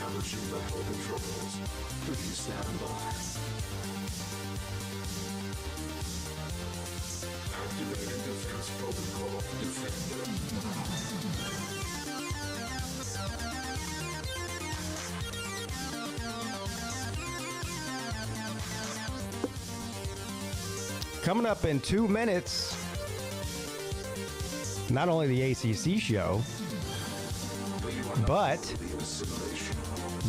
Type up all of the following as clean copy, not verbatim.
Establishing the hull controls. Please stand by. Activating defense protocol. Coming up in 2 minutes, not only the ACC show, but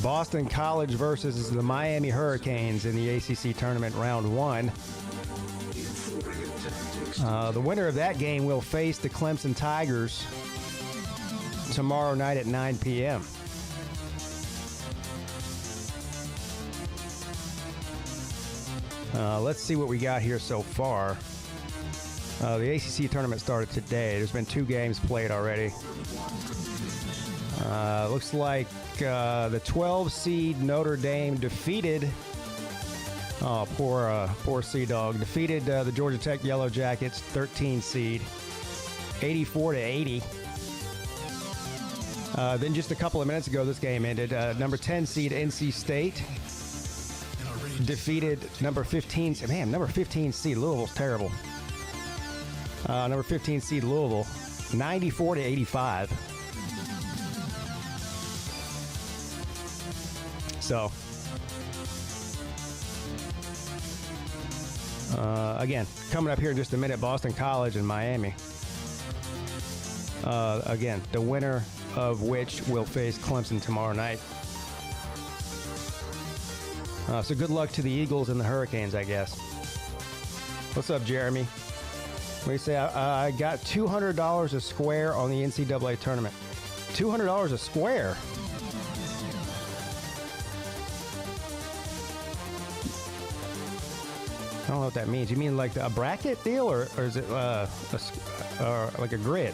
Boston College versus the Miami Hurricanes in the ACC tournament round 1. The winner of that game will face the Clemson Tigers tomorrow night at 9 p.m. Let's see what we got here so far. The ACC tournament started today. There's been 2 games played already. Looks like the 12 seed Notre Dame defeated. Oh, poor Sea Dog. Defeated the Georgia Tech Yellow Jackets, 13 seed, 84-80. Then just a couple of minutes ago, this game ended. Number 10 seed NC State defeated number 15. Man, number 15 seed Louisville's terrible. Number 15 seed Louisville, 94-85. So, again, coming up here in just a minute, Boston College and Miami. Again, the winner of which will face Clemson tomorrow night. So good luck to the Eagles and the Hurricanes, I guess. What's up, Jeremy? What do you say? I got $200 a square on the NCAA tournament. $200 a square? I don't know what that means. You mean like a bracket deal, or is it like a grid?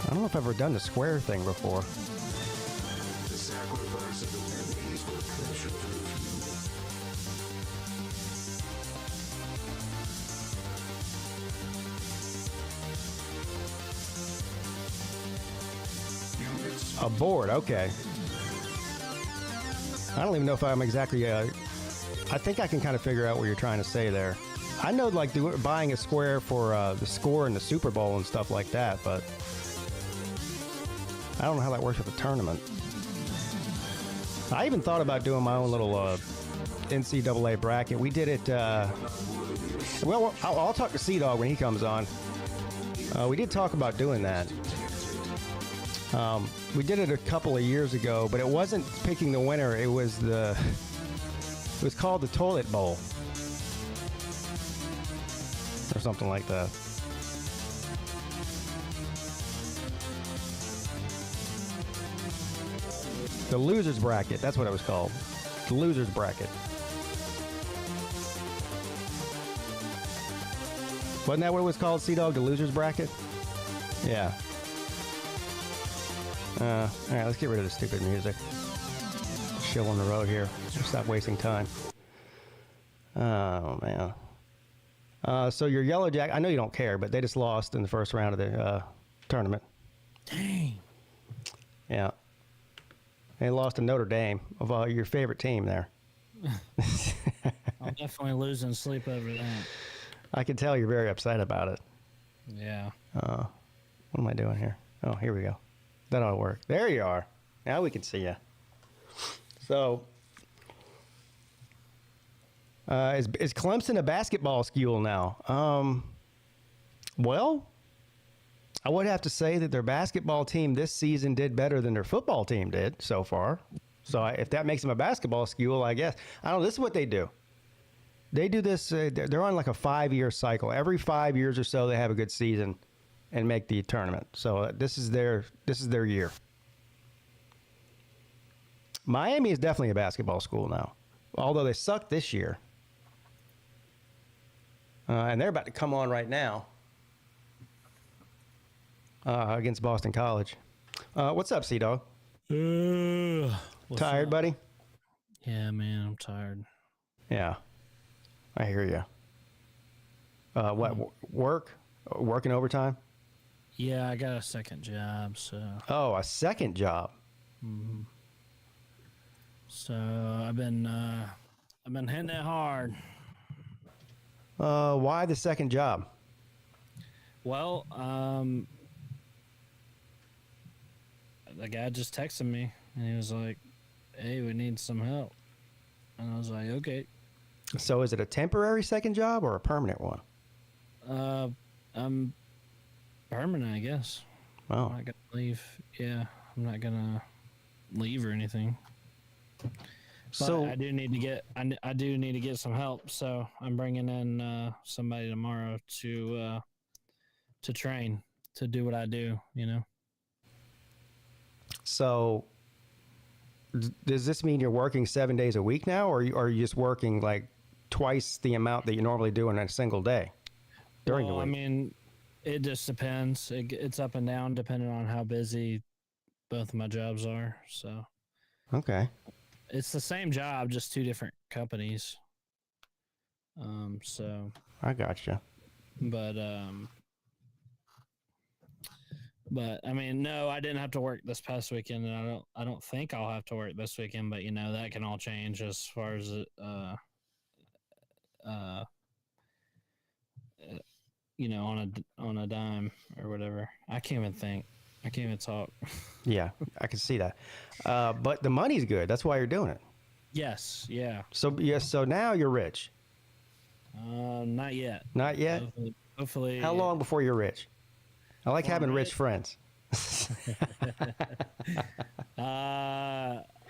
I don't know if I've ever done the square thing before. A board, okay. I don't even know if I'm exactly... I think I can kind of figure out what you're trying to say there. I know, like, buying a square for the score in the Super Bowl and stuff like that, but I don't know how that works with a tournament. I even thought about doing my own little NCAA bracket. We did it... well, I'll talk to Sea-Dog when he comes on. We did talk about doing that. We did it a couple of years ago, but it wasn't picking the winner. It was called the Toilet Bowl or something like that. The Losers Bracket. That's what it was called. The Losers Bracket. Wasn't that what it was called, Sea-Dog? The Losers Bracket? Yeah. All right, let's get rid of the stupid music. Chill on the road here. Stop wasting time. Oh, man. So your Yellow Jack, I know you don't care, but they just lost in the first round of the tournament. Dang. Yeah. They lost to Notre Dame, of your favorite team there. I'm definitely losing sleep over that. I can tell you're very upset about it. Yeah. What am I doing here? Oh, here we go. That ought to work. There you are. Now we can see you. So, is Clemson a basketball school now? Well, I would have to say that their basketball team this season did better than their football team did so far. So if that makes them a basketball school, I guess. I don't know. This is what they do. They do this. They're on like a 5-year cycle. Every 5 years or so, they have a good season and make the tournament. So this is their year. Miami is definitely a basketball school now, although they sucked this year. And they're about to come on right now against Boston College. What's up, Sea-Dog? Tired, buddy? Yeah, man, I'm tired. Yeah, I hear you. What, work? Working overtime? Yeah, I got a second job, so. Oh, a second job. So I've been hitting it hard. Why the second job? Well, the guy just texted me and he was like, "Hey, we need some help," and I was like, "Okay." So is it a temporary second job or a permanent one? I'm permanent, I guess. Oh, I'm not gonna leave. Yeah, I'm not gonna leave or anything. But so I do need to get I do need to get some help. So I'm bringing in somebody tomorrow to train to do what I do. You know. So does this mean you're working 7 days a week now, or are you just working like twice the amount that you normally do in a single day during the week? I mean, it just depends. It's up and down depending on how busy both of my jobs are. So Okay. it's the same job, just two different companies. So, I gotcha. but I mean, no, I didn't have to work this past weekend, and I don't think I'll have to work this weekend. But you know, that can all change as far as you know, on a dime or whatever. I can't even think. I can't even talk. Yeah, I can see that. But the money's good. That's why you're doing it. Yes, yeah. So so now you're rich. Not yet. Not yet? Hopefully. How long before you're rich? I like having rich friends.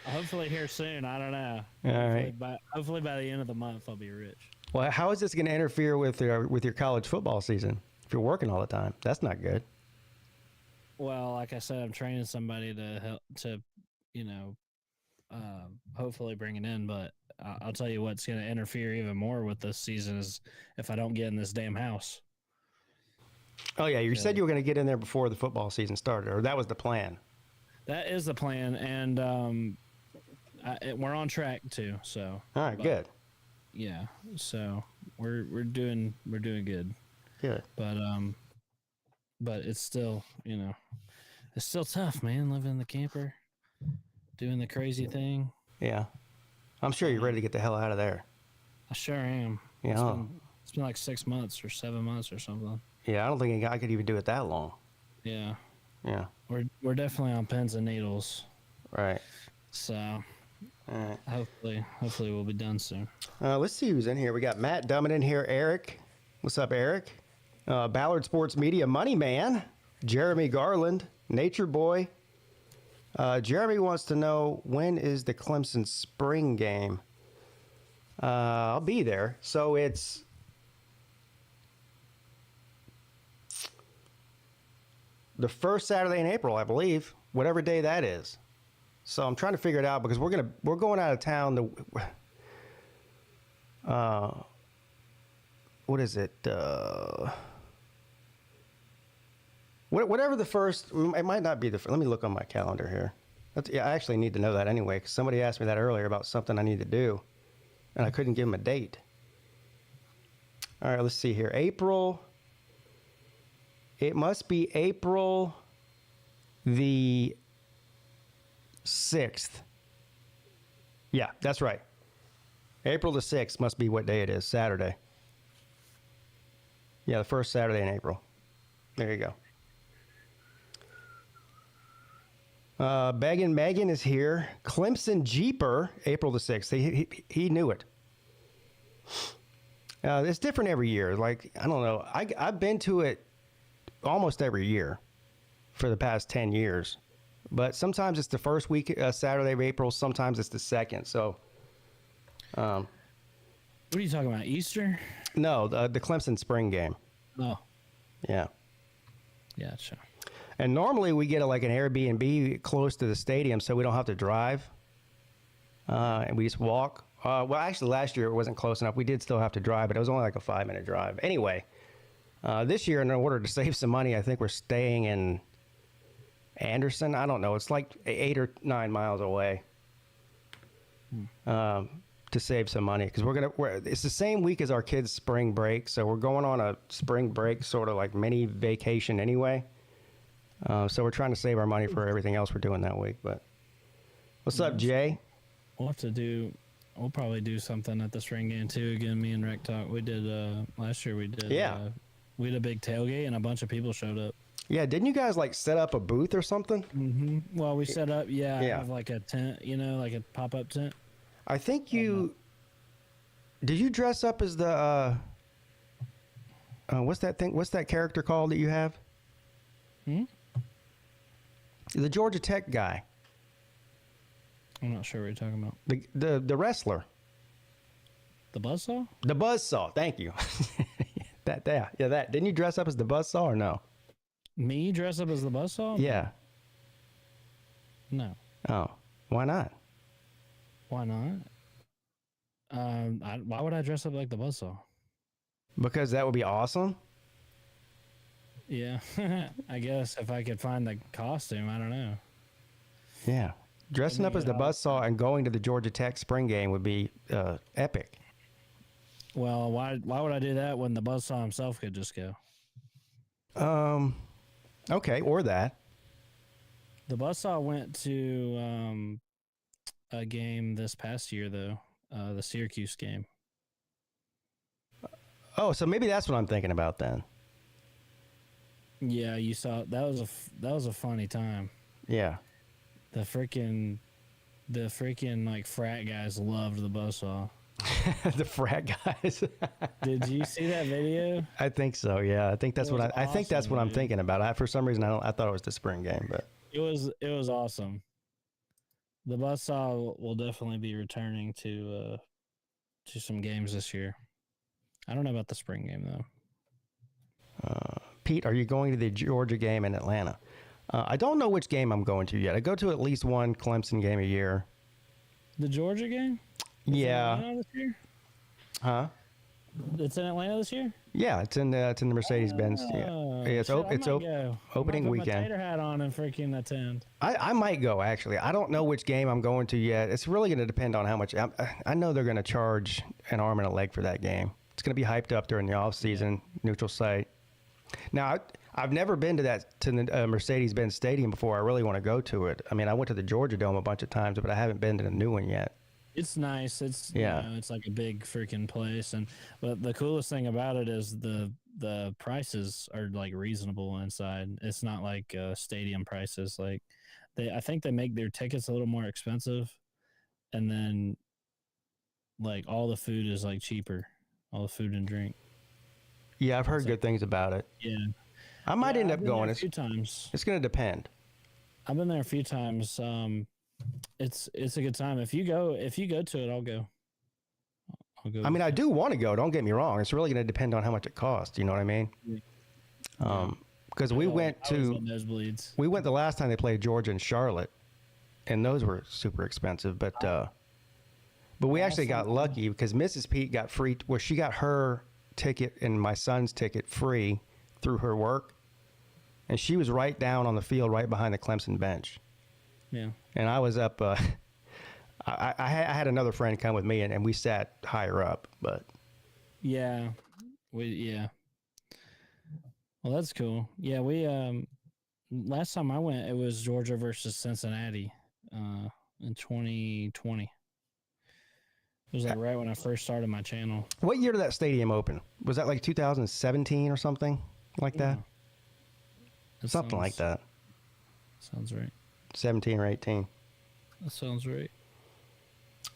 Hopefully here soon. I don't know. All right. Hopefully by the end of the month I'll be rich. Well, how is this going to interfere with your college football season? If you're working all the time, that's not good. Well, like I said, I'm training somebody to help to, you know, hopefully bring it in. But I'll tell you what's going to interfere even more with this season is if I don't get in this damn house. Oh yeah, you said you were going to get in there before the football season started, or that was the plan. That is the plan, and we're on track too. So all right, good. Yeah, so we're doing good. Good. But it's still, you know, it's still tough, man. Living in the camper, doing the crazy thing. Yeah, I'm sure you're ready to get the hell out of there. I sure am. Yeah. It's been like 6 months or 7 months or something. Yeah, I don't think I could even do it that long. Yeah. Yeah. We're definitely on pins and needles. Right. So all right. hopefully we'll be done soon. Let's see who's in here. We got Matt Dummett in here. Eric. What's up, Eric? Ballard Sports Media Money Man. Jeremy Garland. Nature Boy. Jeremy wants to know, when is the Clemson spring game? I'll be there. So it's the first Saturday in April, I believe, whatever day that is. So I'm trying to figure it out because we're going out of town. What is it? Whatever the first, it might not be the first. Let me look on my calendar here. I actually need to know that anyway, because somebody asked me that earlier about something I need to do, and I couldn't give them a date. All right, let's see here. April. It must be April the 6th. Yeah, that's right. April the 6th must be what day it is, Saturday. Yeah, the first Saturday in April. There you go. Megan is here. Clemson Jeeper, April the 6th. He knew it. It's different every year. Like, I don't know. I've been to it almost every year for the past 10 years. But sometimes it's the first week, Saturday of April. Sometimes it's the second. So, what are you talking about? Easter? No, the Clemson spring game. Oh. Yeah. Yeah, sure. And normally we get an Airbnb close to the stadium so we don't have to drive. And we just walk. Well, actually, last year it wasn't close enough. We did still have to drive, but it was only like a 5-minute drive. Anyway, this year, in order to save some money, I think we're staying in Anderson. I don't know. It's like 8 or 9 miles away. To save some money, because it's the same week as our kids' spring break, so we're going on a spring break sort of like mini vacation anyway. So we're trying to save our money for everything else we're doing that week. But What's up, Jay? We'll have to do. We'll probably do something at the spring game too. Again, me and Rick talk. We did last year. We did. Yeah. We had a big tailgate and a bunch of people showed up. Yeah, didn't you guys like set up a booth or something? Mm-hmm. Well, we set up. Yeah. Have like a tent. Like a pop-up tent. I think you. Did you dress up as the? What's that thing? What's that character called that you have? The Georgia Tech guy. I'm not sure what you're talking about. The wrestler. The buzzsaw? The buzzsaw. Thank you. that. Didn't you dress up as the buzzsaw or no? Me dress up as the buzzsaw? Yeah. No. Oh, why not? Why not? Why would I dress up like the buzzsaw? Because that would be awesome. Yeah, I guess if I could find the costume, I don't know. Yeah. Dressing up as the buzzsaw and going to the Georgia Tech spring game would be epic. Well, why would I do that when the buzzsaw himself could just go? Okay, or that. The buzzsaw went to a game this past year, though, the Syracuse game. Oh, so maybe that's what I'm thinking about then. Yeah, you saw that was a funny time. Yeah. The freaking like frat guys loved the buzzsaw. The frat guys. Did you see that video? I think so. Yeah, I think that's what I think that's what I'm thinking about. For some reason, I thought it was the spring game, but it was awesome. The buzzsaw will definitely be returning to some games this year. I don't know about the spring game though. Pete, are you going to the Georgia game in Atlanta? I don't know which game I'm going to yet. I go to at least one Clemson game a year. The Georgia game? Yeah. Atlanta this year? Huh? It's in Atlanta this year? Yeah, it's in the Mercedes-Benz. Yeah, it's opening weekend. My tater hat on and freaking attend. I might go actually. I don't know which game I'm going to yet. It's really going to depend on how much. I know they're going to charge an arm and a leg for that game. It's going to be hyped up during the off season, neutral site. Now I've never been to the Mercedes-Benz Stadium before. I really want to go to it. I mean, I went to the Georgia Dome a bunch of times, but I haven't been to the new one yet. It's nice. It's it's like a big freaking place, but the coolest thing about it is the prices are like reasonable inside. It's not like stadium prices. Like I think they make their tickets a little more expensive, and then like all the food is like cheaper, all the food and drink. Yeah, I've heard good things about it. Yeah, I might end up going a few times. It's going to depend. I've been there a few times. It's a good time. If you go to it, I'll go. I mean, I do want to go. Don't get me wrong. It's really going to depend on how much it costs. You know what I mean? Because we went the last time they played Georgia and Charlotte, and those were super expensive. But we actually got lucky because Mrs. Peete got free. Well, she got her ticket and my son's ticket free through her work, and she was right down on the field, right behind the Clemson bench. Yeah. And I was up. I had another friend come with me, and we sat higher up. But yeah, well, that's cool. Yeah, we last time I went, it was Georgia versus Cincinnati in 2020. It was like right when I first started my channel. What year did that stadium open? Was that like 2017 or something like that? Something like that. Sounds right. 17 or 18. That sounds right.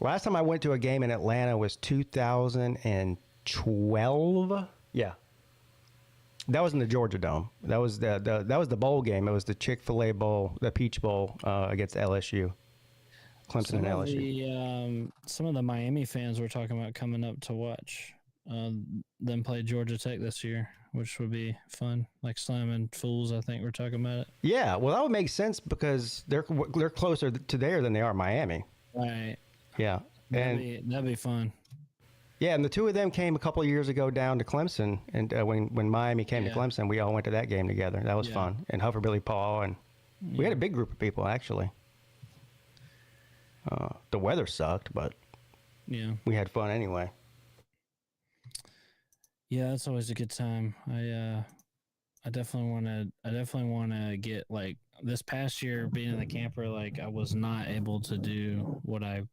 Last time I went to a game in Atlanta was 2012. Yeah. That was in the Georgia Dome. That was the bowl game. It was the Chick-fil-A Bowl, the Peach Bowl against LSU. Clemson and LSU. Some of the Miami fans were talking about coming up to watch them play Georgia Tech this year, which would be fun. Like slamming fools, I think we're talking about it. Yeah, well, that would make sense because they're closer to there than they are Miami. Right. Yeah, that'd be fun. Yeah, and the two of them came a couple of years ago down to Clemson, and when Miami came to Clemson, we all went to that game together. That was fun. And Billy Paul, and we had a big group of people actually. The weather sucked, but we had fun anyway. Yeah, that's always a good time. I definitely want to get like this past year being in the camper. Like I was not able to do what I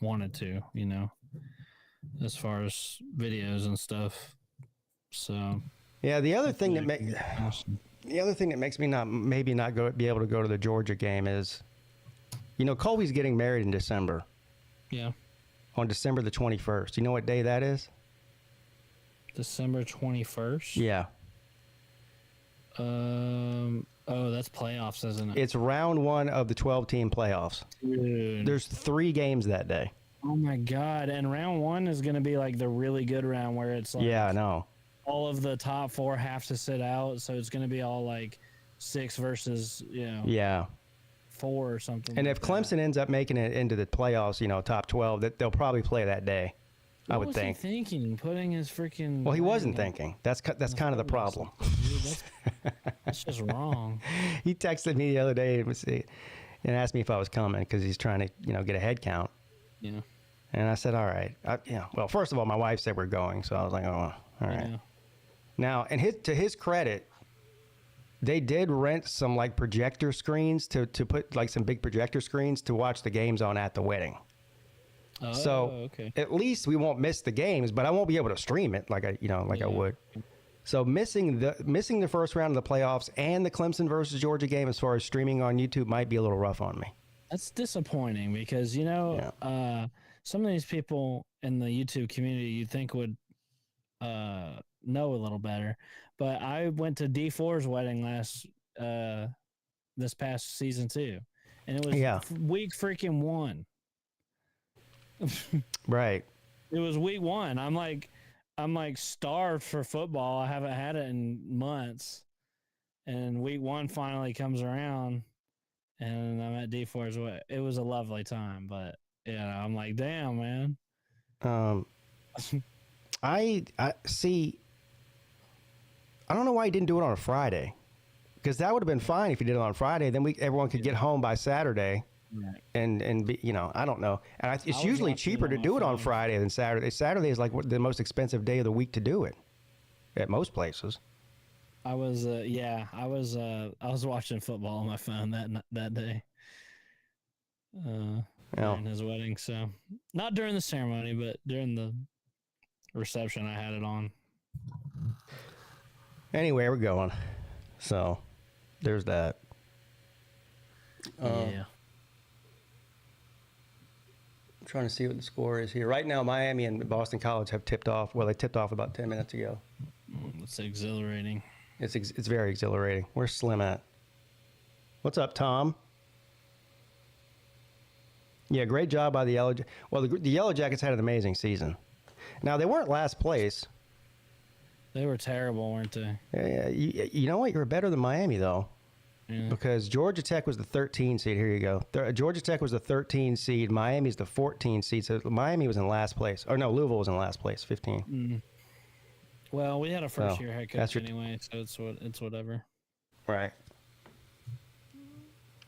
wanted to, as far as videos and stuff. So Yeah, the other thing that awesome. the other thing that makes me not be able to go to the Georgia game is, Colby's getting married in December. Yeah. On December the 21st. You know what day that is? December 21st? Yeah. That's playoffs, isn't it? It's round 1 of the 12-team playoffs. Dude. There's 3 games that day. Oh my God. And round 1 is going to be like the really good round where it's like, yeah, I know. All of the top 4 have to sit out. So it's going to be all like 6 versus, yeah, 4 or something. And like if Clemson ends up making it into the playoffs, top 12, that they'll probably play that day. I would think. What was he thinking? Putting his freaking. Well, he wasn't thinking. That's kind of the problem. Dude, that's just wrong. He texted me the other day and asked me if I was coming because he's trying to, get a head count. Yeah. And I said, all right. Well, first of all, my wife said we're going, so I was like, oh, all right. Yeah. Now, and to his credit, they did rent some like projector screens to put like some big projector screens to watch the games on at the wedding. Oh, So okay. at least we won't miss the games, but I won't be able to stream it like I would. So missing the first round of the playoffs and the Clemson versus Georgia game as far as streaming on YouTube might be a little rough on me. That's disappointing because some of these people in the YouTube community you'd think would know a little better, but I went to D4's wedding this past season too, and it was week freaking 1. Right. It was week 1. I'm like starved for football. I haven't had it in months, and week 1 finally comes around, and I'm at D4's wedding. It was a lovely time, but I'm like, damn, man. I see. I don't know why he didn't do it on a Friday, because that would have been fine if he did it on Friday. Then everyone could get home by Saturday, Right. and be, I don't know. And it's usually cheaper to do it on Friday than Saturday. Saturday is like the most expensive day of the week to do it, at most places. I was watching football on my phone that day. During his wedding, so not during the ceremony, but during the reception, I had it on. Anyway, we're going. So, there's that. Yeah. I'm trying to see what the score is here. Right now, Miami and Boston College have tipped off. Well, they tipped off about 10 minutes ago. It's exhilarating. It's very exhilarating. Where's Slim at? What's up, Tom? Yeah, great job by the Yellow Jackets. Well, the Yellow Jackets had an amazing season. Now, they weren't last place. They were terrible, weren't they? Yeah, you know what? You're better than Miami, though. Yeah. Because Georgia Tech was the 13 seed. Here you go. Georgia Tech was the 13 seed. Miami's the 14 seed. So Miami was in last place. Or no, Louisville was in last place, 15. Mm. Well, we had a first-year head coach anyway, so it's whatever. Right.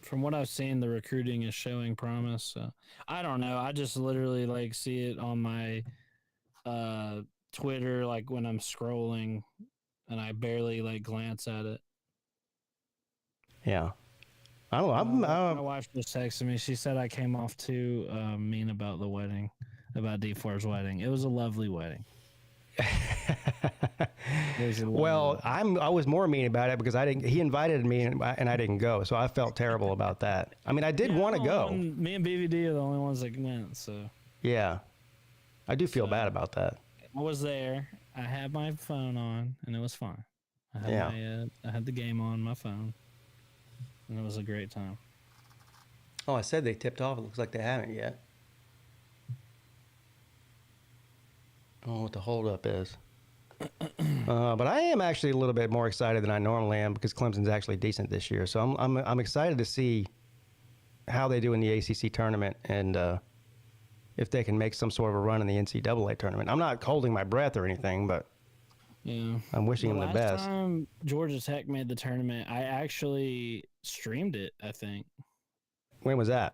From what I've seen, the recruiting is showing promise. So I don't know. I just literally see it on my Twitter, when I'm scrolling, and I barely glance at it. Yeah. I don't know. My wife just texted me. She said I came off too mean about the wedding, about D4's wedding. It was a lovely wedding. Well, I was more mean about it because he invited me and I didn't go, so I felt terrible about that. I mean, I did want to go. Me and BVD are the only ones that went, so. Yeah. I do feel bad about that. I was there. I had my phone on, and it was fine. I had the game on my phone, and it was a great time. Oh, I said they tipped off. It looks like they haven't yet. I don't know what the holdup is. But I am actually a little bit more excited than I normally am because Clemson's actually decent this year. So I'm excited to see how they do in the ACC tournament and if they can make some sort of a run in the NCAA tournament. I'm not holding my breath or anything, but I'm wishing them the best. Last time Georgia Tech made the tournament, I actually streamed it, I think. When was that?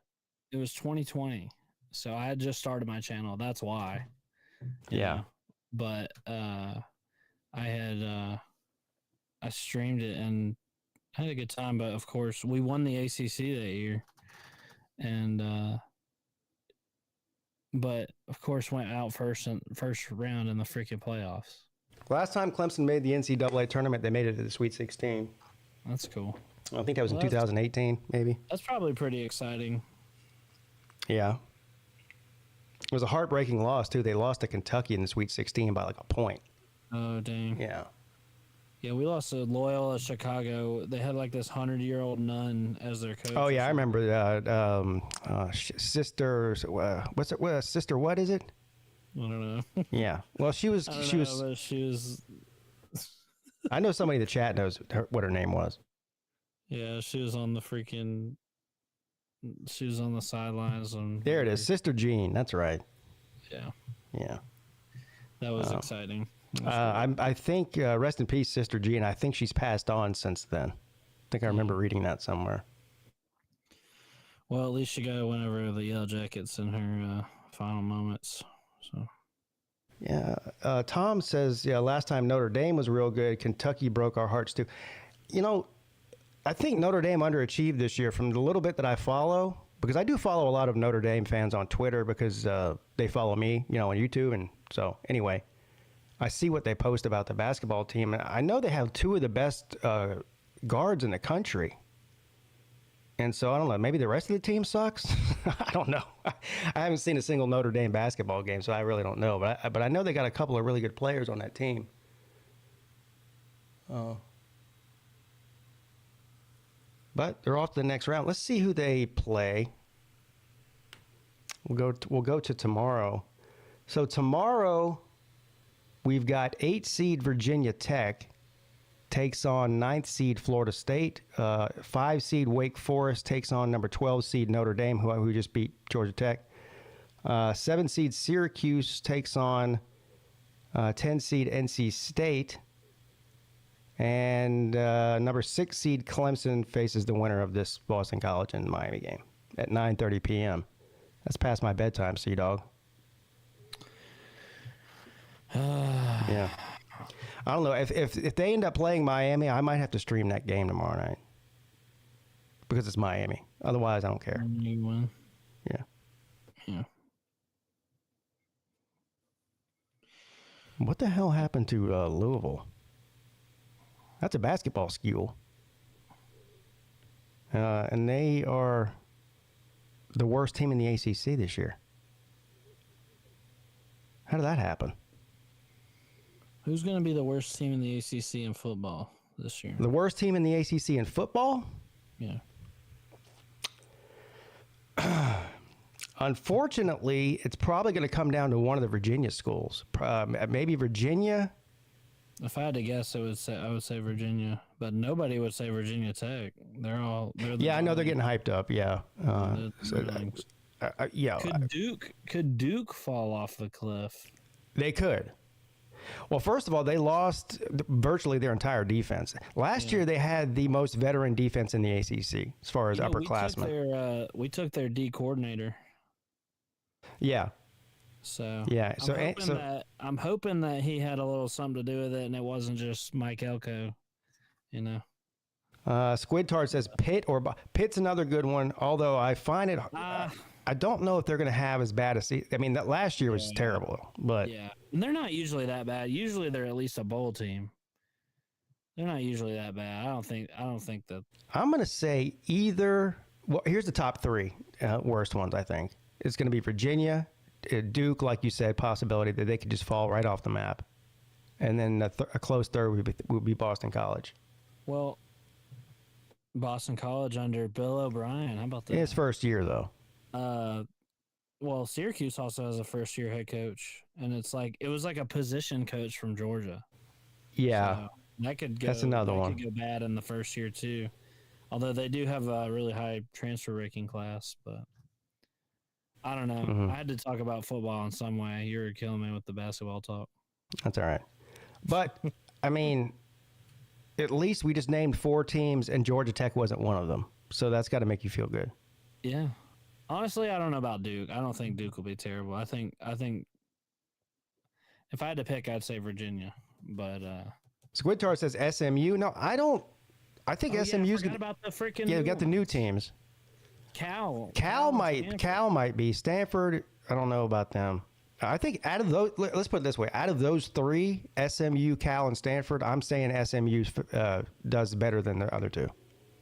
It was 2020. So I had just started my channel. That's why. Yeah. But I had I streamed it and had a good time. But of course, we won the ACC that year, and but of course went out first round in the freaking playoffs. Last time Clemson made the NCAA tournament, they made it to the Sweet 16. That's cool. I think that was in 2018, maybe. That's probably pretty exciting. Yeah. It was a heartbreaking loss, too. They lost to Kentucky in the Sweet 16 by like a point. Oh, dang. Yeah. Yeah, we lost to Loyola Chicago. They had like this 100-year-old nun as their coach. Oh, yeah, I remember that. Sister, what's it? Sister, what is it? I don't know. Yeah. Well, she was. But she was. I know somebody in the chat knows what her name was. Yeah, she was on the freaking. She was on the sidelines. There it is, Sister Jean. That's right. Yeah. Yeah. That was exciting. I think rest in peace, Sister Jean. I think she's passed on since then. I think I remember reading that somewhere. Well, at least she got one of the Yellow Jackets in her final moments. So. Yeah. Tom says, yeah, last time Notre Dame was real good. Kentucky broke our hearts too. You know, I think Notre Dame underachieved this year from the little bit that I follow, because I do follow a lot of Notre Dame fans on Twitter because they follow me, you know, on YouTube. And so anyway, I see what they post about the basketball team. And I know they have two of the best guards in the country. And so I don't know, maybe the rest of the team sucks. I don't know. I haven't seen a single Notre Dame basketball game, so I really don't know. But I know they got a couple of really good players on that team. But they're off to the next round. Let's see who they play. We'll go to tomorrow. So tomorrow we've got 8 seed Virginia Tech takes on 9th seed Florida State. 5 seed Wake Forest takes on number 12 seed Notre Dame, who just beat Georgia Tech. 7 seed Syracuse takes on 10 seed NC State. And number 6 seed Clemson faces the winner of this Boston College and Miami game at 9:30 p.m. That's past my bedtime, Sea-Dog. Yeah. I don't know. If they end up playing Miami, I might have to stream that game tomorrow night. Because it's Miami. Otherwise, I don't care. You win. Yeah. Yeah. What the hell happened to Louisville? That's a basketball school. And they are the worst team in the ACC this year. How did that happen? Who's going to be the worst team in the ACC in football this year? The worst team in the ACC in football? Yeah. Unfortunately, it's probably going to come down to one of the Virginia schools. Maybe Virginia. If I had to guess, I would say Virginia, but nobody would say Virginia Tech. They're I know they're getting hyped up. Yeah. Yeah. Could Duke fall off the cliff? They could. Well, first of all, they lost virtually their entire defense. Last year, they had the most veteran defense in the ACC as far as upperclassmen. We took their D coordinator. Yeah. So yeah. I'm hoping that he had a little something to do with it, and it wasn't just Mike Elko. You know. Squidtard says Pitt's another good one. Although I find it. I don't know if they're going to have as bad as. I mean, that last year was terrible, but yeah, and they're not usually that bad. Usually, they're at least a bowl team. They're not usually that bad. I don't think that. I'm going to say either. Well, here's the top 3 worst ones. I think it's going to be Virginia, Duke, like you said, possibility that they could just fall right off the map, and then a close third would be Boston College. Well, Boston College under Bill O'Brien. How about that? His first year though. Well, Syracuse also has a first-year head coach, and it was like a position coach from Georgia. Yeah, so that could go. That's another one. Could go bad in the first year too. Although they do have a really high transfer ranking class, but I don't know. Mm-hmm. I had to talk about football in some way. You were killing me with the basketball talk. That's all right, but I mean, at least we just named 4 teams, and Georgia Tech wasn't one of them. So that's got to make you feel good. Yeah. Honestly, I don't know about Duke. I don't think Duke will be terrible. I think if I had to pick, I'd say Virginia. But Squidtar says SMU. No, I don't. I think SMU's forgot about the freaking. Yeah, we got the new teams. Cal might be. Stanford, I don't know about them. I think out of those, let's put it this way: out of those three, SMU, Cal, and Stanford, I'm saying SMU does better than the other two.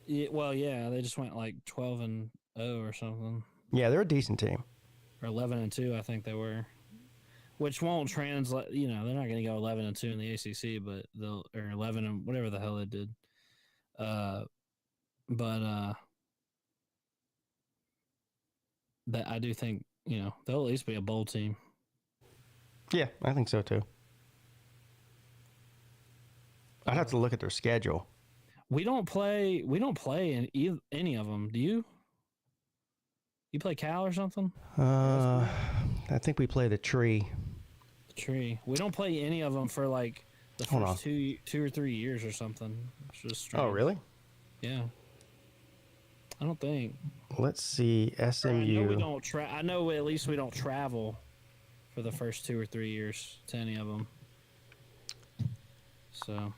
Yeah, well, yeah, they just went like 12-0 or something. Yeah, they're a decent team. Or 11-2, I think they were. Which won't translate. You know, they're not going to go 11-2 in the ACC, but they'll or 11 and whatever the hell they did. That I do think, you know, they'll at least be a bowl team. Yeah, I think so too. I'd have to look at their schedule. We don't play in any of them. Do you? You play Cal or something? I think we play the Tree. The Tree. We don't play any of them for like the first 2 or 3 years or something. It's just strange. Oh, really? Yeah. I don't think. Let's see. SMU. I know we don't I know at least we don't travel for the first 2 or 3 years to any of them. So.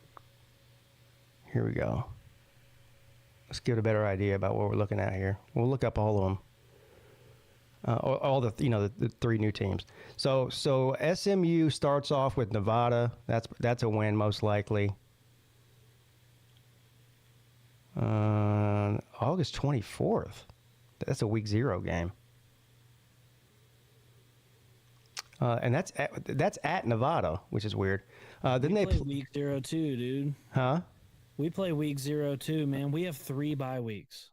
Here we go. Let's get a better idea about what we're looking at here. We'll look up all of them. All the the three new teams. So SMU starts off with Nevada. That's a win most likely. August 24th. That's a week 0 game. And that's at Nevada, which is weird. Then they play week 0 too, dude. Huh? We play week 0 too, man. We have 3 bye weeks.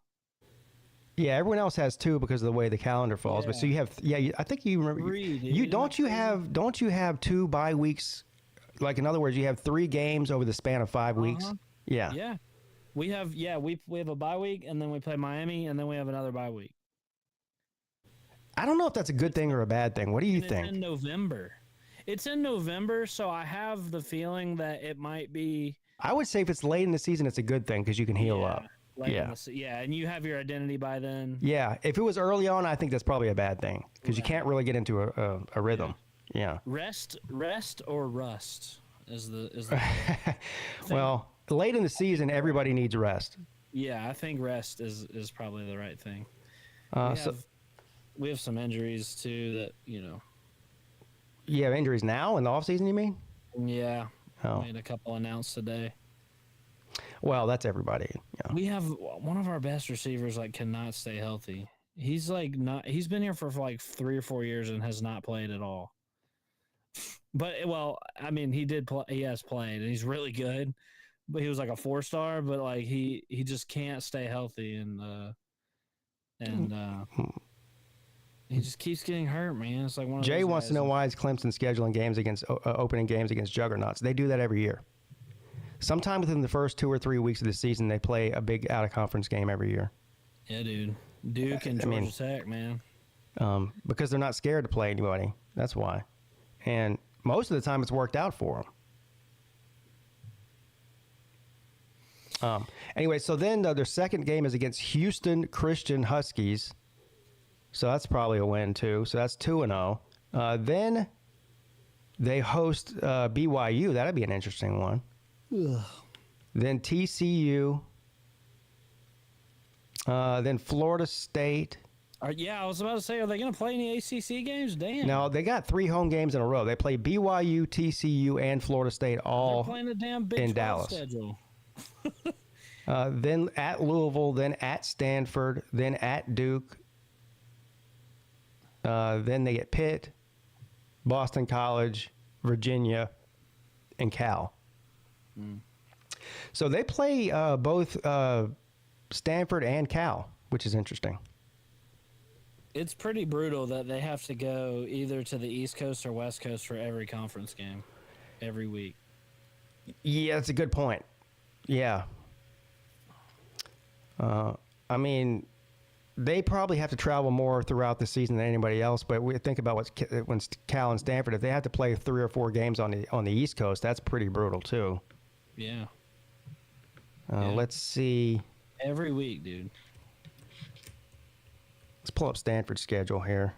Yeah, everyone else has 2 because of the way the calendar falls. Yeah. But so you have, I think you remember. 3, dude. Don't you have 2 bye weeks? Like in other words, you have 3 games over the span of 5 weeks. Yeah. Yeah. We have a bye week, and then we play Miami, and then we have another bye week. I don't know if that's a good thing or a bad thing. What do you think? It's in November. It's in November, so I have the feeling that it might be. I would say if it's late in the season, it's a good thing because you can heal up. Yeah, and you have your identity by then. Yeah, if it was early on, I think that's probably a bad thing because you can't really get into a rhythm. Yeah. Rest or rust is the Well, late in the season, everybody needs rest. Yeah, I think rest is probably the right thing. We have some injuries too that You have injuries now in the off season, you mean? Yeah. Oh. Made a couple announced today. Well, that's everybody. Yeah. We have one of our best receivers cannot stay healthy. He's he's been here for 3 or 4 years and has not played at all. But I mean, he has played and he's really good. But he was a 4-star, but he just can't stay healthy and he just keeps getting hurt, man. It's like one of Jay those wants to know why is Clemson scheduling games against opening games against juggernauts. They do that every year. Sometime within the first 2 or 3 weeks of the season, they play a big out-of-conference game every year. Yeah, dude. Duke and Georgia Tech, man. Because they're not scared to play anybody. That's why. And most of the time, it's worked out for them. Anyway, so then their second game is against Houston Christian Huskies. So that's probably a win, too. So that's 2-0. Then they host BYU. That'd be an interesting one. Ugh. Then TCU. Then Florida State. I was about to say, are they going to play any ACC games? Damn. No, they got 3 home games in a row. They play BYU, TCU, and Florida State all They're playing the damn Big in 12 Dallas. Schedule. Then at Louisville, then at Stanford, then at Duke. Then they get Pitt, Boston College, Virginia, and Cal. So they play both Stanford and Cal, which is interesting. It's pretty brutal that they have to go either to the East Coast or West Coast for every conference game every week. Yeah, that's a good point. Yeah. I mean, they probably have to travel more throughout the season than anybody else. But we think about when Cal and Stanford, if they have to play 3 or 4 games on the East Coast, that's pretty brutal too. Yeah. Let's see. Every week, dude. Let's pull up Stanford's schedule here.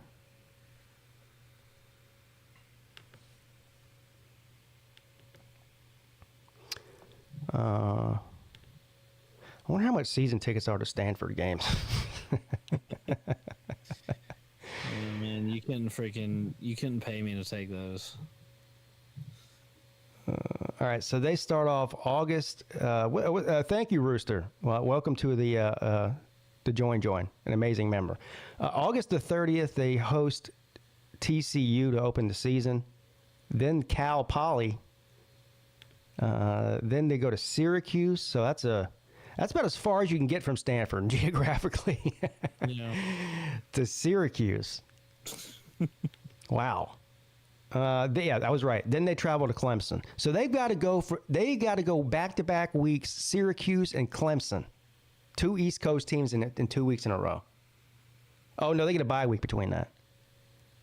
I wonder how much season tickets are to Stanford games. Oh, man, you couldn't pay me to take those. All right, so they start off August. Thank you, Rooster. Well, welcome to the Join, an amazing member. August the 30th, they host TCU to open the season. Then Cal Poly. Then they go to Syracuse. So that's about as far as you can get from Stanford geographically. Yeah. To Syracuse. Wow. Yeah, I was right. Then they travel to Clemson. So they got to go back-to-back weeks, Syracuse and Clemson. 2 East Coast teams in 2 weeks in a row. Oh, no, they get a bye week between that.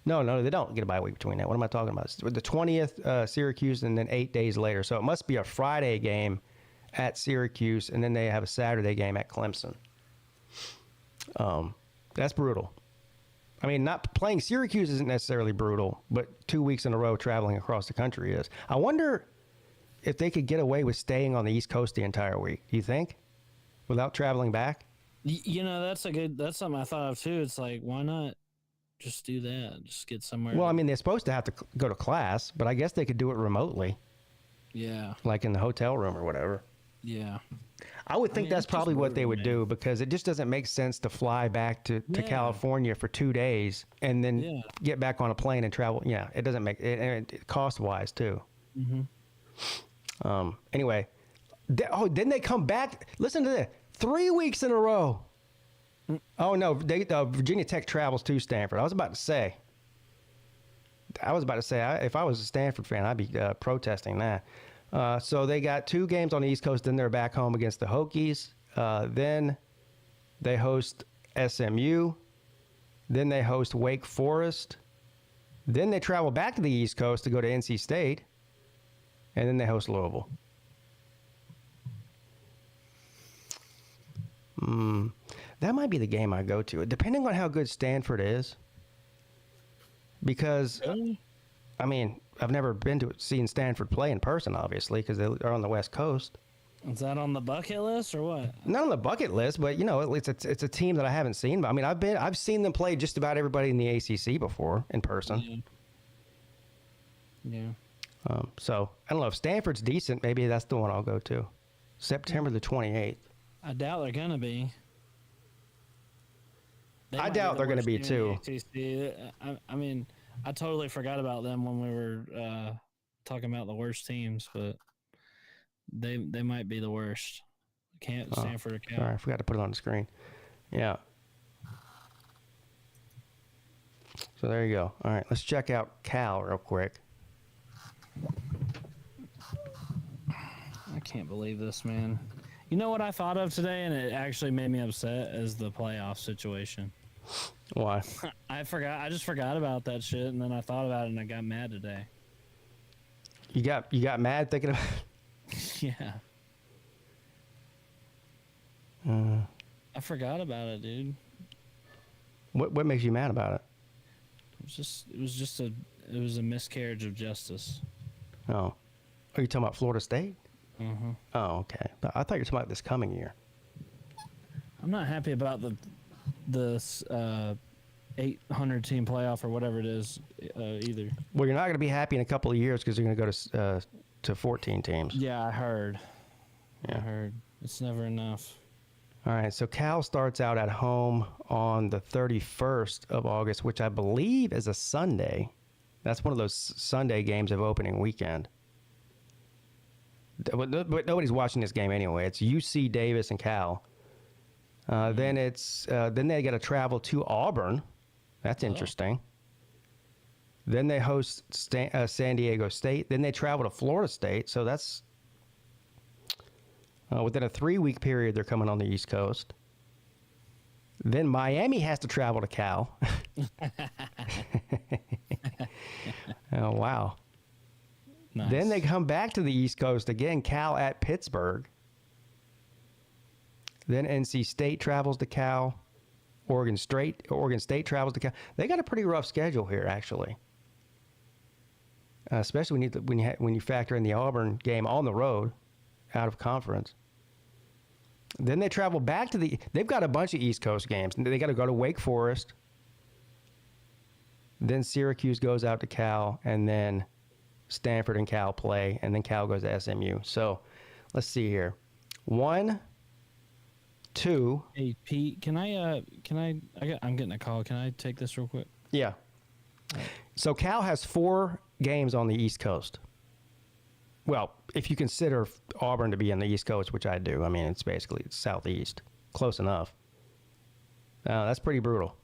No, they don't get a bye week between that. What am I talking about? It's the 20th, Syracuse, and then 8 days later. So it must be a Friday game at Syracuse, and then they have a Saturday game at Clemson. That's brutal. I mean, not playing Syracuse isn't necessarily brutal, but 2 weeks in a row traveling across the country is. I wonder if they could get away with staying on the East Coast the entire week. Do you think? Without traveling back? You know, that's something I thought of too. It's like, why not just do that? Just get somewhere. Well, I mean, they're supposed to have to go to class, but I guess they could do it remotely. Yeah. Like in the hotel room or whatever. Yeah. I would think that's probably what they would do, because it just doesn't make sense to fly back to California for 2 days and then get back on a plane and travel. Yeah, it doesn't make it cost-wise too. Mm-hmm. Anyway, then they come back. Listen to this. 3 weeks in a row. Oh, no. Virginia Tech travels to Stanford. I was about to say, if I was a Stanford fan, I'd be protesting that. So they got 2 games on the East Coast. Then they're back home against the Hokies. Then they host SMU. Then they host Wake Forest. Then they travel back to the East Coast to go to NC State. And then they host Louisville. That might be the game I go to, depending on how good Stanford is. Because, I mean, I've never been to seen Stanford play in person, obviously, because they are on the West Coast. Is that on the bucket list or what? Not on the bucket list, but it's a team that I haven't seen. But I mean, I've seen them play just about everybody in the ACC before in person. Yeah. So I don't know if Stanford's decent. Maybe that's the one I'll go to. September the 28th. I doubt they're gonna be. I doubt they're gonna be too. I mean, I totally forgot about them when we were talking about the worst teams, but they might be the worst. Stanford or Cal. Sorry, I forgot to put it on the screen. Yeah. So there you go. All right, let's check out Cal real quick. I can't believe this, man. You know what I thought of today, and it actually made me upset, is the playoff situation. Why? I just forgot about that shit, and then I thought about it, and I got mad today. You got mad thinking about it? Yeah. I forgot about it, dude. What makes you mad about it? It was a miscarriage of justice. Oh. Are you talking about Florida State? Mm-hmm. Oh, okay. I thought you were talking about this coming year. I'm not happy about the 800 team playoff or whatever it is either. Well, you're not going to be happy in a couple of years because you're going to go to 14 teams. Yeah, I heard. It's never enough. All right, so Cal starts out at home on the 31st of August, which I believe is a Sunday. That's one of those Sunday games of opening weekend. But nobody's watching this game anyway. It's UC Davis and Cal. Then they got to travel to Auburn. That's interesting. Then they host San Diego State. Then they travel to Florida State. So that's within a 3-week period. They're coming on the East Coast. Then Miami has to travel to Cal. Oh wow. Nice. Then they come back to the East Coast again, Cal at Pittsburgh. Then NC State travels to Cal. Oregon State travels to Cal. They got a pretty rough schedule here, actually. Especially when you factor in the Auburn game on the road out of conference. Then they travel back to they've got a bunch of East Coast games. They got to go to Wake Forest. Then Syracuse goes out to Cal, and then Stanford and Cal play, and then Cal goes to SMU. So let's see here. 1, 2. Hey Pete, I'm getting a call. Can I take this real quick? Yeah. So Cal has 4 games on the East Coast. Well, if you consider Auburn to be on the East Coast, which I do, I mean, it's basically southeast. Close enough. That's pretty brutal.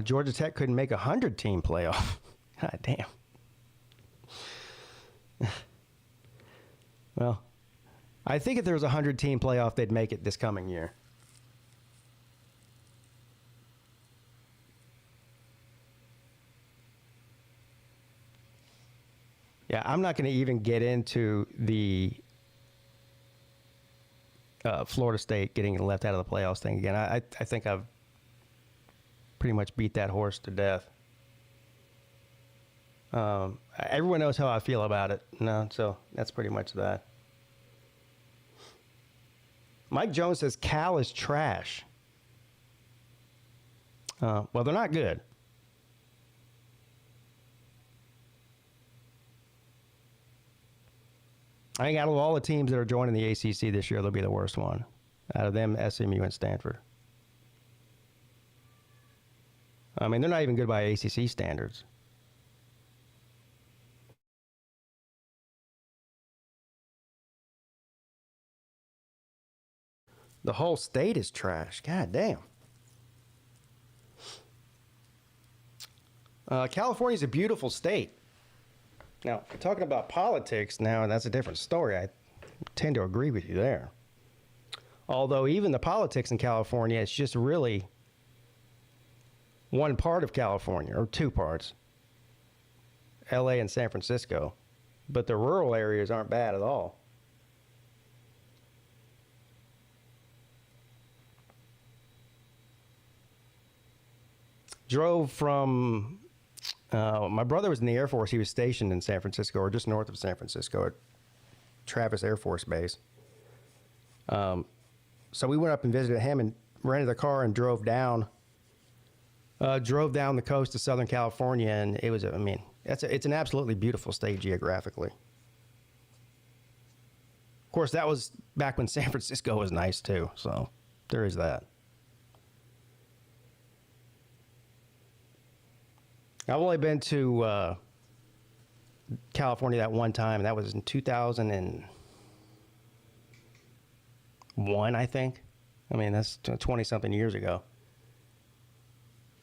Georgia Tech couldn't make a 100-team playoff. God damn. Well, I think if there was a 100-team playoff, they'd make it this coming year. Yeah, I'm not going to even get into the Florida State getting left out of the playoffs thing again. I think I've pretty much beat that horse to death. Everyone knows how I feel about it. No, so that's pretty much that. Mike Jones says Cal is trash. Well, they're not good. I think out of all the teams that are joining the ACC this year, they'll be the worst one. Out of them, SMU and Stanford. I mean, they're not even good by ACC standards. The whole state is trash. God damn. California's a beautiful state. Now, talking about politics now, that's a different story. I tend to agree with you there. Although even the politics in California, it's just really one part of California, or 2 parts. LA and San Francisco. But the rural areas aren't bad at all. Drove from, my brother was in the Air Force. He was stationed in San Francisco, or just north of San Francisco at Travis Air Force Base. So we went up and visited him and rented a car and drove down the coast of Southern California. And it was, I mean, it's an absolutely beautiful state geographically. Of course, that was back when San Francisco was nice too. So there is that. I've only been to California that one time, and that was in 2001, I think. I mean, that's 20-something years ago.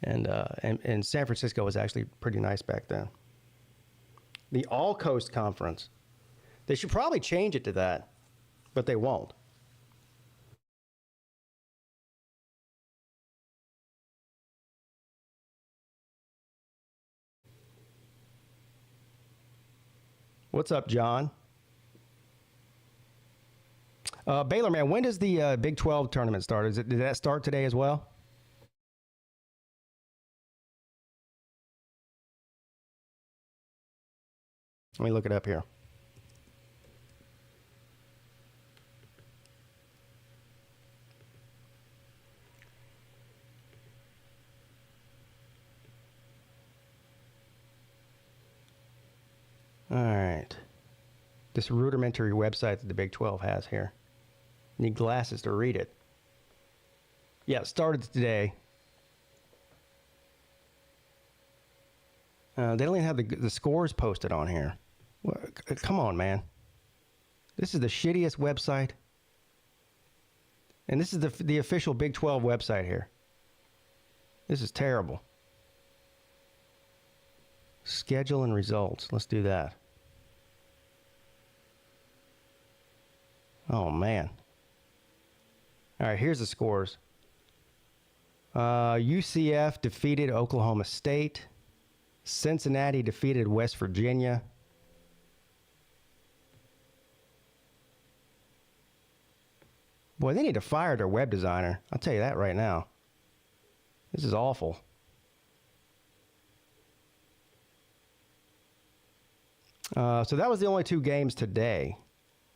And San Francisco was actually pretty nice back then. The All Coast Conference. They should probably change it to that, but they won't. What's up, John? Baylor, man, when does the Big 12 tournament start? Did that start today as well? Let me look it up here. All right. This rudimentary website that the Big 12 has here. Need glasses to read it. Yeah, it started today. They don't even have the scores posted on here. Well, come on, man. This is the shittiest website. And this is the official Big 12 website here. This is terrible. Schedule and results. Let's do that. Oh, man. All right, here's the scores. UCF defeated Oklahoma State. Cincinnati defeated West Virginia. Boy, they need to fire their web designer. I'll tell you that right now. This is awful. So that was the only 2 games today.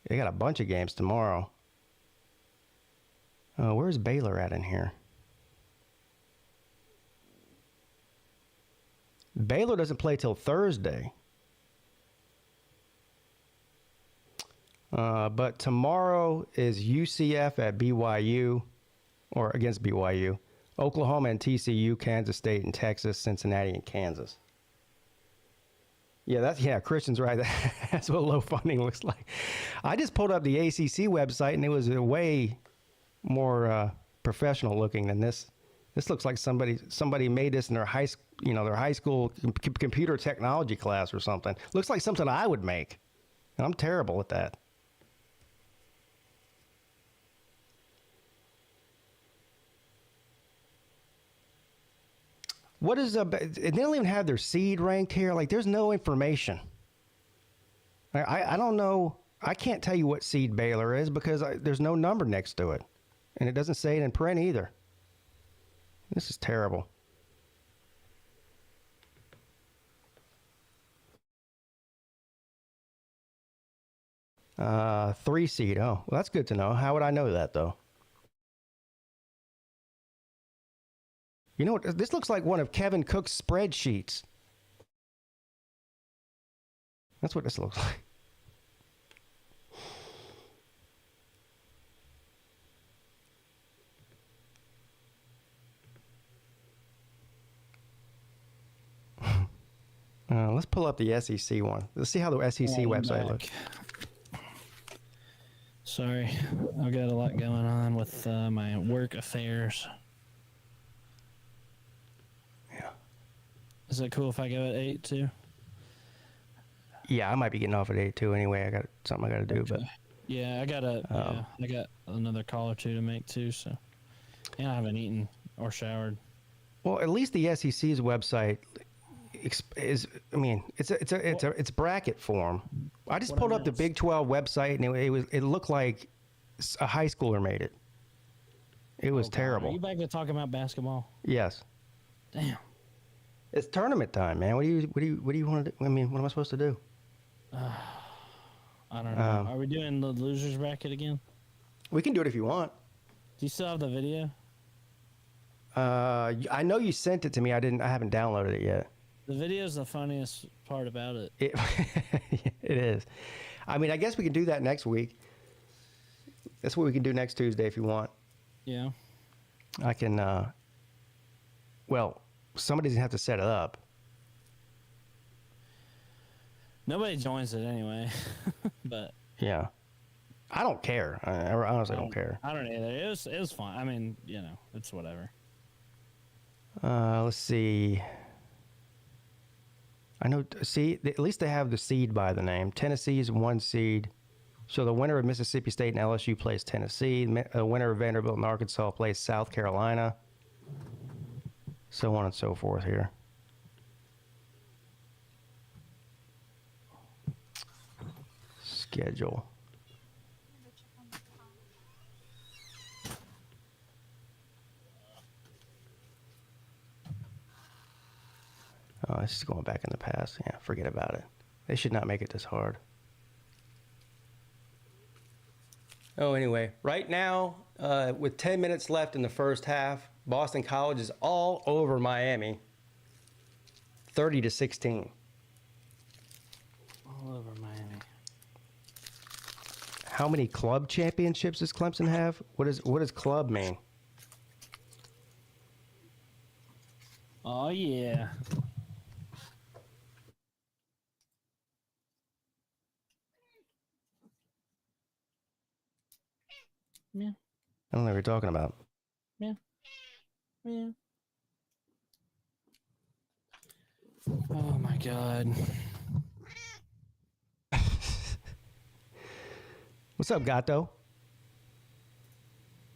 They got a bunch of games tomorrow. Where's Baylor at in here? Baylor doesn't play till Thursday. But tomorrow is UCF at BYU, or against BYU. Oklahoma and TCU, Kansas State and Texas, Cincinnati and Kansas. Yeah, Christian's right. That's what low funding looks like. I just pulled up the ACC website, and it was way more professional looking than this. This looks like somebody made this in their high school computer technology class or something. Looks like something I would make. And I'm terrible at that. What is they don't even have their seed ranked here. Like, there's no information. I don't know. I can't tell you what seed Baylor is because there's no number next to it. And it doesn't say it in print either. This is terrible. Three seed. Oh, well, that's good to know. How would I know that, though? You know what? This looks like one of Kevin Cook's spreadsheets. That's what this looks like. Let's pull up the SEC one. Let's see how the SEC website looks. Sorry, I've got a lot going on with my work affairs. Yeah. Is it cool if I go at 8 too? Yeah, I might be getting off at 8 too. Anyway, I got something I got to do. But yeah, I got another call or two to make too. So, and I haven't eaten or showered. Well, at least the SEC's website is. I mean, it's bracket form. I just pulled up the Big 12 website, and it looked like a high schooler made it. It was terrible. Are you back to talking about basketball? Yes. Damn. It's tournament time, man. What do you want to do? I mean, what am I supposed to do? I don't know. Are we doing the losers bracket again? We can do it if you want. Do you still have the video? I know you sent it to me. I haven't downloaded it yet. The video is the funniest part about it. It is. I mean, I guess we can do that next week. That's what we can do next Tuesday if you want. Yeah. I can. Well, somebody's gonna have to set it up. Nobody joins it anyway, but yeah, I don't care. I honestly don't care. I don't either. It was fun. I mean, it's whatever. Let's see. I know. See, at least they have the seed by the name. Tennessee's 1 seed. So the winner of Mississippi State and LSU plays Tennessee. The winner of Vanderbilt and Arkansas plays South Carolina. So on and so forth here. Schedule. Oh, this is going back in the past. Yeah, forget about it. They should not make it this hard. Oh, anyway, right now, with 10 minutes left in the first half, Boston College is all over Miami, 30-16. All over Miami. How many club championships does Clemson have? What does club mean? Oh yeah. Yeah. I don't know what you're talking about. Yeah. Yeah. Oh my God. What's up, Gato?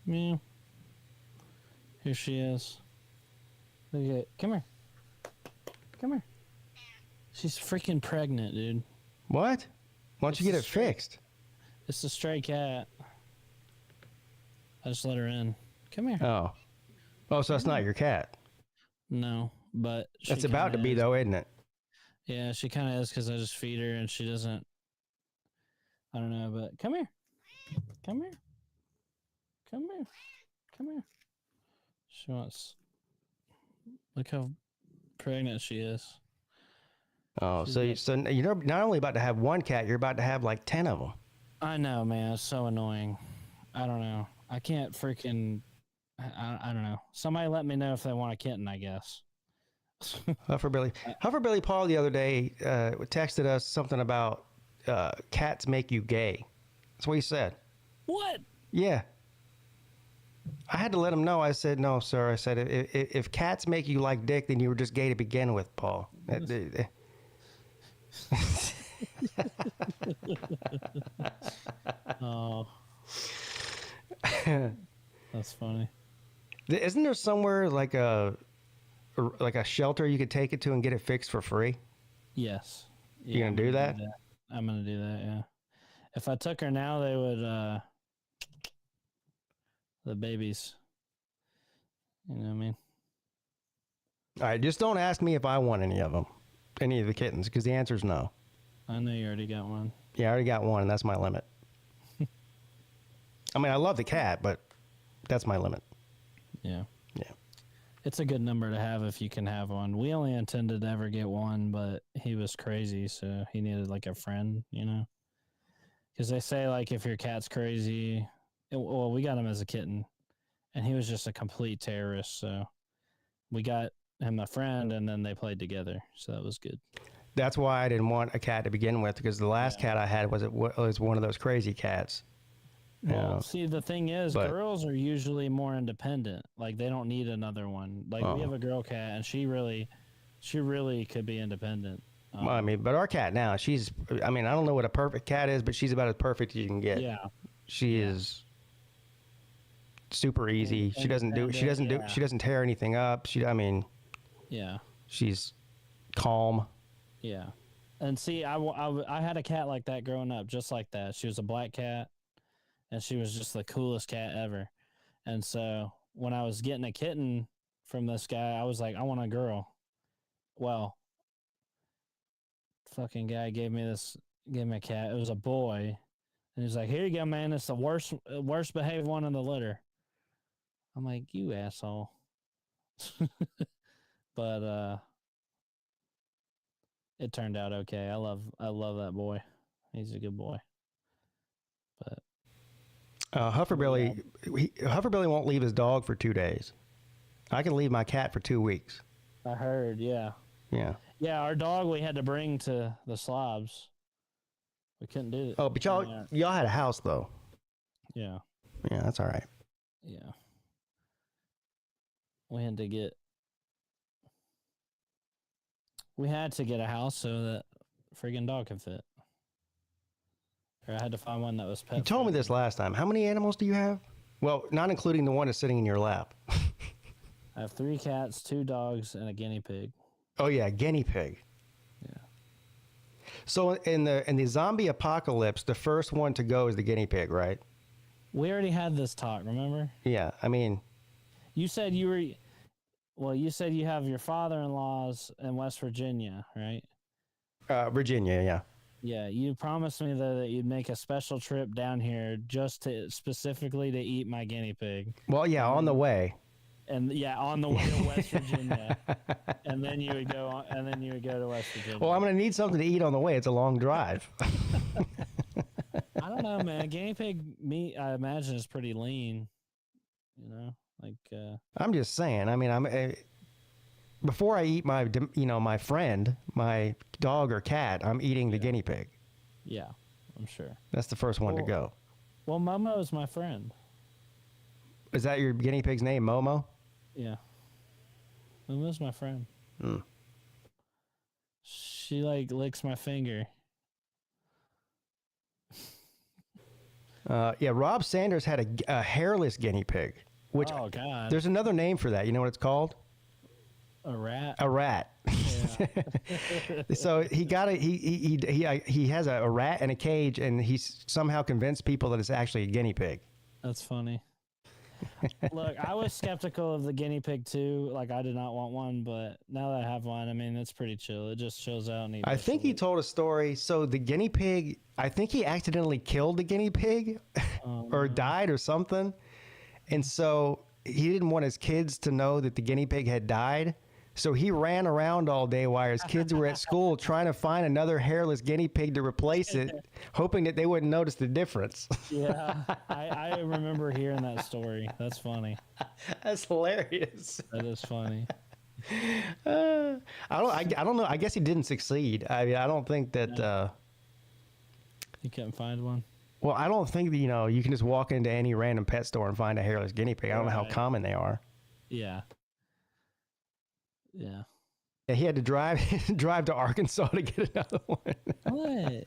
Yeah. Here she is. Look at it. Come here. Come here. She's freaking pregnant, dude. What? Why don't you get it fixed? It's a stray cat. I just let her in. Come here. Oh. Oh, so that's not your cat. No, but That's about to be, though, isn't it? Yeah, she kind of is because I just feed her and she doesn't. I don't know, but come here. Come here. Come here. Come here. She wants. Look how pregnant she is. Oh, so you're not only about to have one cat, you're about to have like 10 of them. I know, man. It's so annoying. I don't know. I can't freaking. I don't know. Somebody let me know if they want a kitten, I guess. Hufferbilly Paul the other day texted us something about cats make you gay. That's what he said. What? Yeah. I had to let him know. I said, no, sir. I said, if cats make you like dick, then you were just gay to begin with, Paul. Oh. That's funny. Isn't there somewhere like a shelter you could take it to and get it fixed for free? Yes. You gonna do that? I'm gonna do that. Yeah. If I took her now, they would. The babies. You know what I mean? All right. Just don't ask me if I want any of them, any of the kittens, because the answer is no. I know you already got one. Yeah, I already got one, and that's my limit. I mean, I love the cat, but that's my limit. Yeah. Yeah. It's a good number to have if you can have one. We only intended to ever get one, but he was crazy, so he needed like a friend, you know? Because they say like if your cat's crazy, well, we got him as a kitten, and he was just a complete terrorist, so we got him a friend, and then they played together, so that was good. That's why I didn't want a cat to begin with, because the last cat I had was one of those crazy cats. Well, see, the thing is, girls are usually more independent. Like, they don't need another one. Like, we have a girl cat, and she really could be independent. I mean, but our cat now, I don't know what a perfect cat is, but she's about as perfect as you can get. Yeah. She is super easy. She doesn't tear anything up. Yeah. She's calm. Yeah. And see, I had a cat like that growing up, just like that. She was a black cat, and she was just the coolest cat ever. And so when I was getting a kitten from this guy, I was like, I want a girl. Well, fucking guy gave me a cat. It was a boy. And he's like, here you go, man. It's the worst behaved one in the litter. I'm like, you asshole. But it turned out okay. I love that boy. He's a good boy. But Hufferbilly won't leave his dog for 2 days. I can leave my cat for 2 weeks. I heard, yeah. Yeah. Yeah, our dog we had to bring to the slobs. We couldn't do it. Oh, but y'all had a house though. Yeah. Yeah, that's all right. Yeah. We had to get a house so that friggin' dog could fit. Or I had to find one that was pet. You told me this last time. How many animals do you have? Well, not including the one that's sitting in your lap. I have 3 cats, 2 dogs, and a guinea pig. Oh yeah, guinea pig. Yeah. So in the zombie apocalypse, the first one to go is the guinea pig, right? We already had this talk, remember? Yeah, I mean, you said you have your father-in-law's in West Virginia, right? Virginia, yeah. Yeah, you promised me that you'd make a special trip down here specifically to eat my guinea pig. Well, yeah, on the way. And yeah, on the way to West Virginia, and then you would go to West Virginia. Well, I'm gonna need something to eat on the way. It's a long drive. I don't know, man. Guinea pig meat, I imagine, is pretty lean. You know, like. I'm just saying. I mean, before I eat my friend, my dog or cat, I'm eating the guinea pig. Yeah, I'm sure. That's the first one to go. Well, Momo is my friend. Is that your guinea pig's name, Momo? Yeah. Momo's my friend. Hmm. She licks my finger. Yeah, Rob Sanders had a hairless guinea pig. Which, oh God! There's another name for that. You know what it's called? A rat. A rat. Yeah. So he has a rat in a cage, and he's somehow convinced people that it's actually a guinea pig. That's funny. Look, I was skeptical of the guinea pig too. Like, I did not want one, but now that I have one, I mean, it's pretty chill. It just chills out and eats. I think he told a story. So the guinea pig, I think he accidentally killed the guinea pig or died or something. And so he didn't want his kids to know that the guinea pig had died. So he ran around all day while his kids were at school trying to find another hairless guinea pig to replace it, hoping that they wouldn't notice the difference. Yeah, I remember hearing that story. That's funny. That's hilarious. That is funny. I don't know. I guess he didn't succeed. I mean, I don't think that. You couldn't find one? Well, I don't think that, you can just walk into any random pet store and find a hairless guinea pig. I don't know how common they are. Yeah. Yeah. Yeah, he had to drive to Arkansas to get another one. What?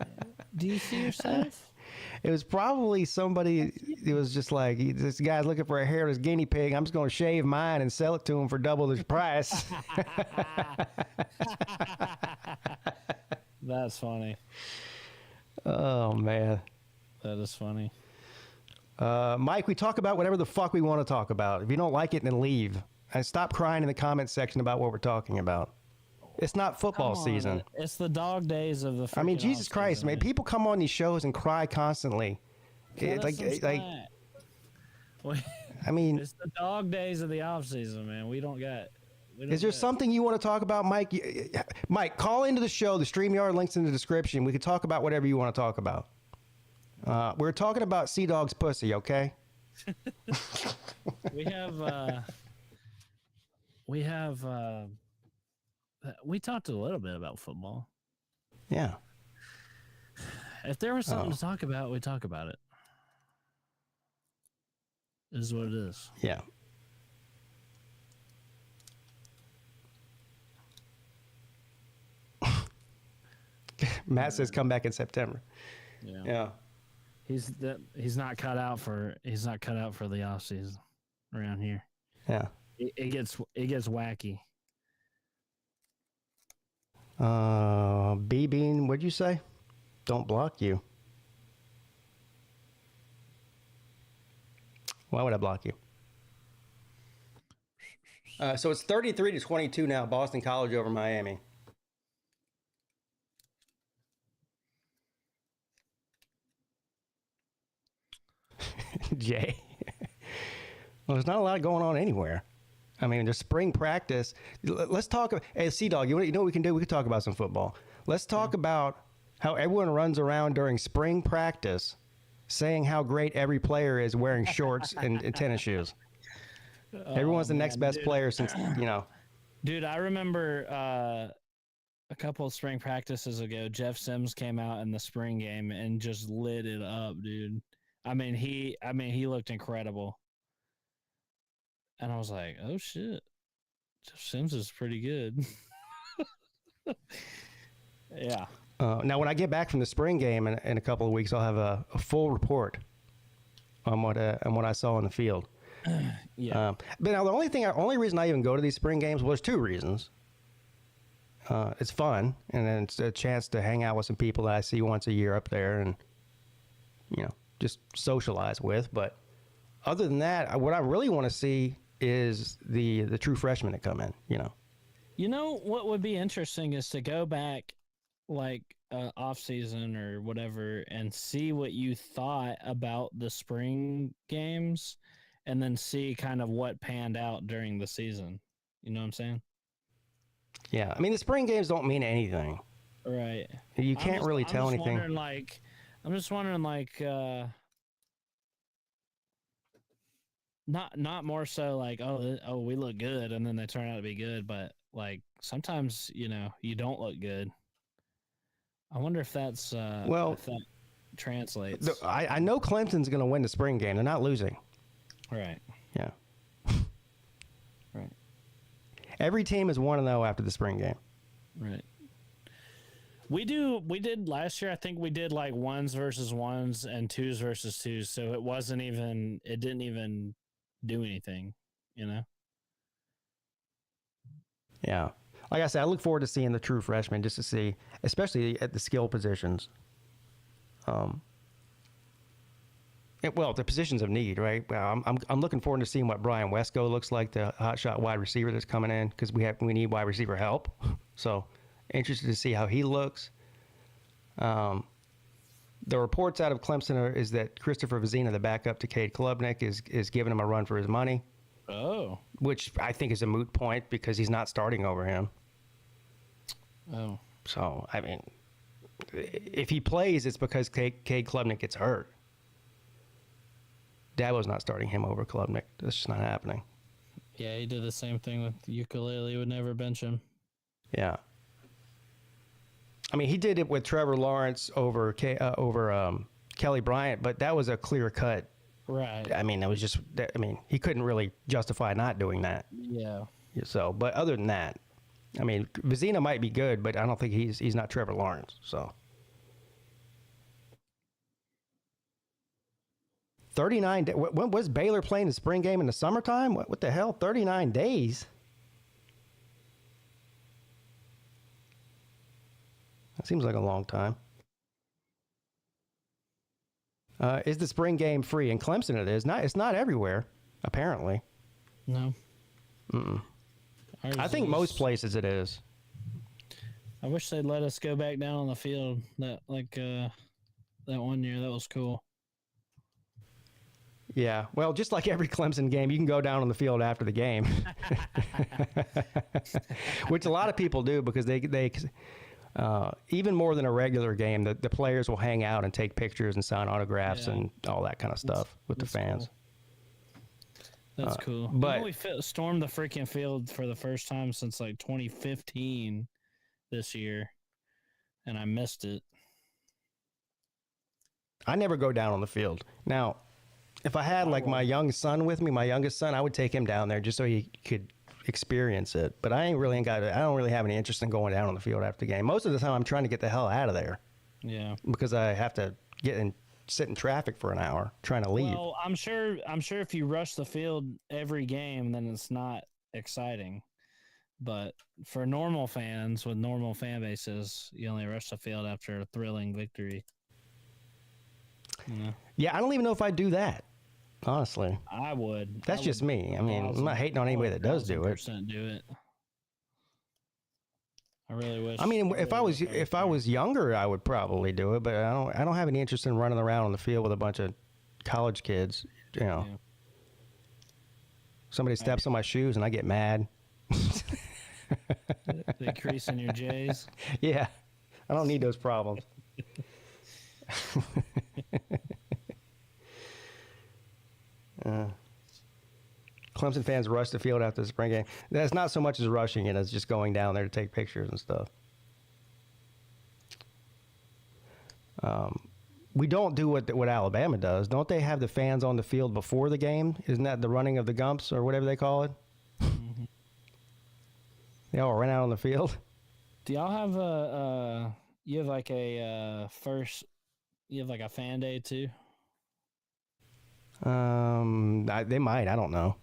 Do you see yourself? It was probably somebody. It was just like, this guy's looking for a hairless guinea pig. I'm just going to shave mine and sell it to him for double the price. That's funny. Oh man, that is funny. Mike, we talk about whatever the fuck we want to talk about. If you don't like it, then leave. And stop crying in the comment section about what we're talking about. It's not football season. It's the dog days of the. I mean, Jesus Christ, man! People come on these shows and cry constantly. I mean, it's the dog days of the off season, man. We don't got. Is there something you want to talk about, Mike? Mike, call into the show. The StreamYard link's in the description. We can talk about whatever you want to talk about. We're talking about Sea Dog's pussy, okay? We talked a little bit about football. Yeah. If there was something to talk about, we talk about it. It is what it is. Yeah. Matt says come back in September. Yeah. He's not cut out for the off season around here. Yeah. It gets wacky. B-Bean, what'd you say? Don't block you. Why would I block you? So it's 33-22 now. Boston College over Miami. Jay. Well, there's not a lot going on anywhere. I mean, there's spring practice. Let's talk. Hey, Sea-Dog, you know what we can do? We can talk about some football. Let's talk about how everyone runs around during spring practice saying how great every player is wearing shorts and tennis shoes. Everyone's the next best player since, Dude, I remember a couple of spring practices ago, Jeff Sims came out in the spring game and just lit it up, dude. I mean, he looked incredible. And I was like, oh, shit. Jeff Sims is pretty good. Yeah. Now, when I get back from the spring game in a couple of weeks, I'll have a full report on what I saw on the field. Yeah. But now, the only reason I even go to these spring games, well, there's two reasons. It's fun, and then it's a chance to hang out with some people that I see once a year up there and, just socialize with. But other than that, what I really want to see is the true freshmen that come in, You know what would be interesting is to go back like off season or whatever and see what you thought about the spring games and then see kind of what panned out during the season. You know what I'm saying? Yeah. I mean, the spring games don't mean anything. Right. You can't really tell anything. I'm just wondering, not more so like, oh, we look good, and then they turn out to be good, but like sometimes, you don't look good. I wonder if that's if that translates. I know Clemson's going to win the spring game. They're not losing. Right. Yeah. Right. Every team is 1-0 after the spring game. Right. We did last year. I think we did like 1s versus 1s and 2s versus 2s. So it didn't even do anything, Yeah. Like I said, I look forward to seeing the true freshmen just to see, especially at the skill positions. Well, the positions of need, right? Well, I'm looking forward to seeing what Brian Wesco looks like, the hotshot wide receiver that's coming in, because we need wide receiver help. So interested to see how he looks. The reports out of Clemson is that Christopher Vizina, the backup to Cade Klubnik, is giving him a run for his money. Oh. Which I think is a moot point because he's not starting over him. Oh. So, I mean, if he plays, it's because Cade Klubnik gets hurt. Dabo's not starting him over Klubnik. That's just not happening. Yeah, he did the same thing with Ukulele. Would never bench him. Yeah. I mean, he did it with Trevor Lawrence over Kelly Bryant, but that was a clear cut. Right. I mean, it was just. I mean, he couldn't really justify not doing that. Yeah. So, but other than that, I mean, Vizina might be good, but I don't think he's not Trevor Lawrence. So. 39. When was Baylor playing the spring game in the summertime? What the hell? 39 days. That seems like a long time. Is the spring game free? In Clemson it is. It's not everywhere, apparently. No. I think most places it is. I wish they'd let us go back down on the field that 1 year. That was cool. Yeah. Well, just like every Clemson game, you can go down on the field after the game. Which a lot of people do because they even more than a regular game, the players will hang out and take pictures and sign autographs and all that kind of stuff with the fans. Cool. That's cool. But we stormed the freaking field for the first time since like 2015 this year, and I missed it. I never go down on the field. Now, if I had like my youngest son with me, I would take him down there just so he could experience it. But I don't really have any interest in going down on the field after the game. Most of the time I'm trying to get the hell out of there. Yeah. Because I have to sit in traffic for an hour trying to leave. Well, I'm sure if you rush the field every game, then it's not exciting. But for normal fans with normal fan bases, you only rush the field after a thrilling victory. Yeah, I don't even know if I'd do that. Honestly, I would. That's just me. I mean, I'm not hating on anybody that does do it. Do it. I really wish. I mean, if I was younger, I would probably do it, but I don't have any interest in running around on the field with a bunch of college kids. You know, somebody steps on my shoes and I get mad. The crease in your J's. Yeah, I don't need those problems. Clemson fans rush the field after the spring game. That's not so much as rushing it as just going down there to take pictures and stuff. We don't do what Alabama does. Don't they have the fans on the field before the game? Isn't that the running of the Gumps or whatever they call it? Mm-hmm. They all run out on the field. Do y'all have you have like a fan day too? They might. I don't know.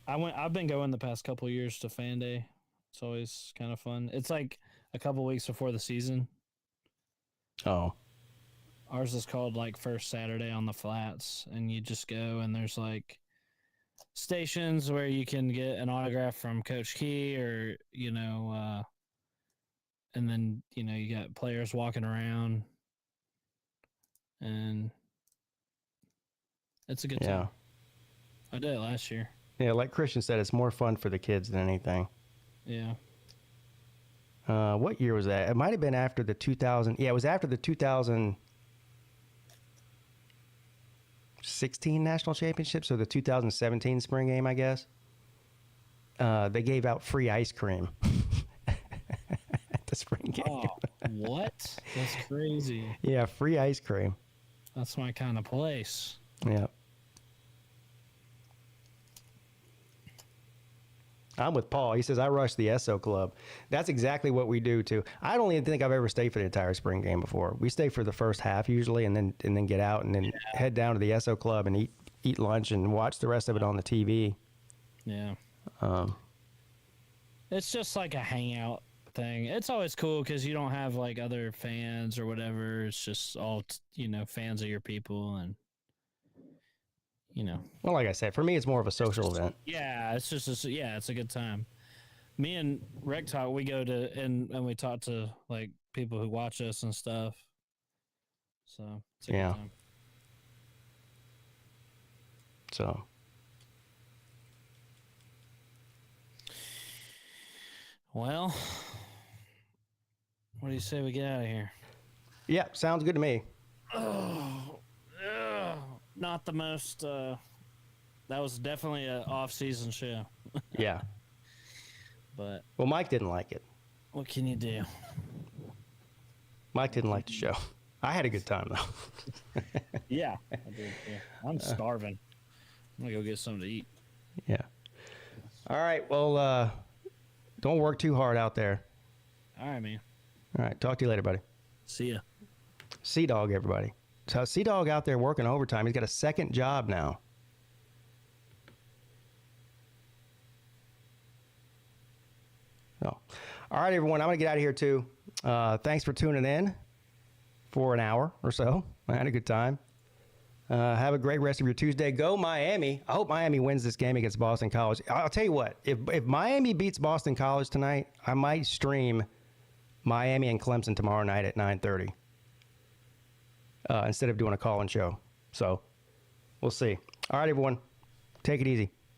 I've been going the past couple of years to fan day. It's always kind of fun. It's like a couple weeks before the season. Oh. Ours is called like First Saturday on the Flats, and you just go and there's like stations where you can get an autograph from Coach Key or and then you got players walking around, and it's a good time. I did it last year. Yeah, like Christian said, it's more fun for the kids than anything. Yeah. What year was that? It might have been after the 2000. Yeah, it was after the 2016 national championship, so the 2017 spring game, I guess. They gave out free ice cream at the spring game. Oh, what? That's crazy. Yeah, free ice cream. That's my kind of place. Yeah. I'm with Paul. He says, I rush the SO Club. That's exactly what we do, too. I don't even think I've ever stayed for the entire spring game before. We stay for the first half usually and then get out and then head down to the SO Club and eat lunch and watch the rest of it on the TV. Yeah. It's just like a hangout thing. It's always cool because you don't have like other fans or whatever. It's just all fans of your people, and Well, like I said, for me, it's more of a social event. Yeah, it's just it's a good time. Me and Rec Talk, we go to and we talk to like people who watch us and stuff. So it's a good time. So. Well, what do you say we get out of here? Yeah, sounds good to me. Not the most. That was definitely an off-season show. Yeah. But well, Mike didn't like it. What can you do? Mike didn't like the show. I had a good time though. Yeah, I did. Yeah. I'm starving. I'm gonna go get something to eat. Yeah. All right. Well, don't work too hard out there. All right, man. All right. Talk to you later, buddy. See ya. Sea-Dog, everybody. So Sea-Dog out there working overtime. He's got a second job now. So, all right, everyone. I'm going to get out of here, too. Thanks for tuning in for an hour or so. I had a good time. Have a great rest of your Tuesday. Go Miami. I hope Miami wins this game against Boston College. I'll tell you what. If Miami beats Boston College tonight, I might stream Miami and Clemson tomorrow night at 9:30 instead of doing a call-in show. So we'll see. All right, everyone. Take it easy.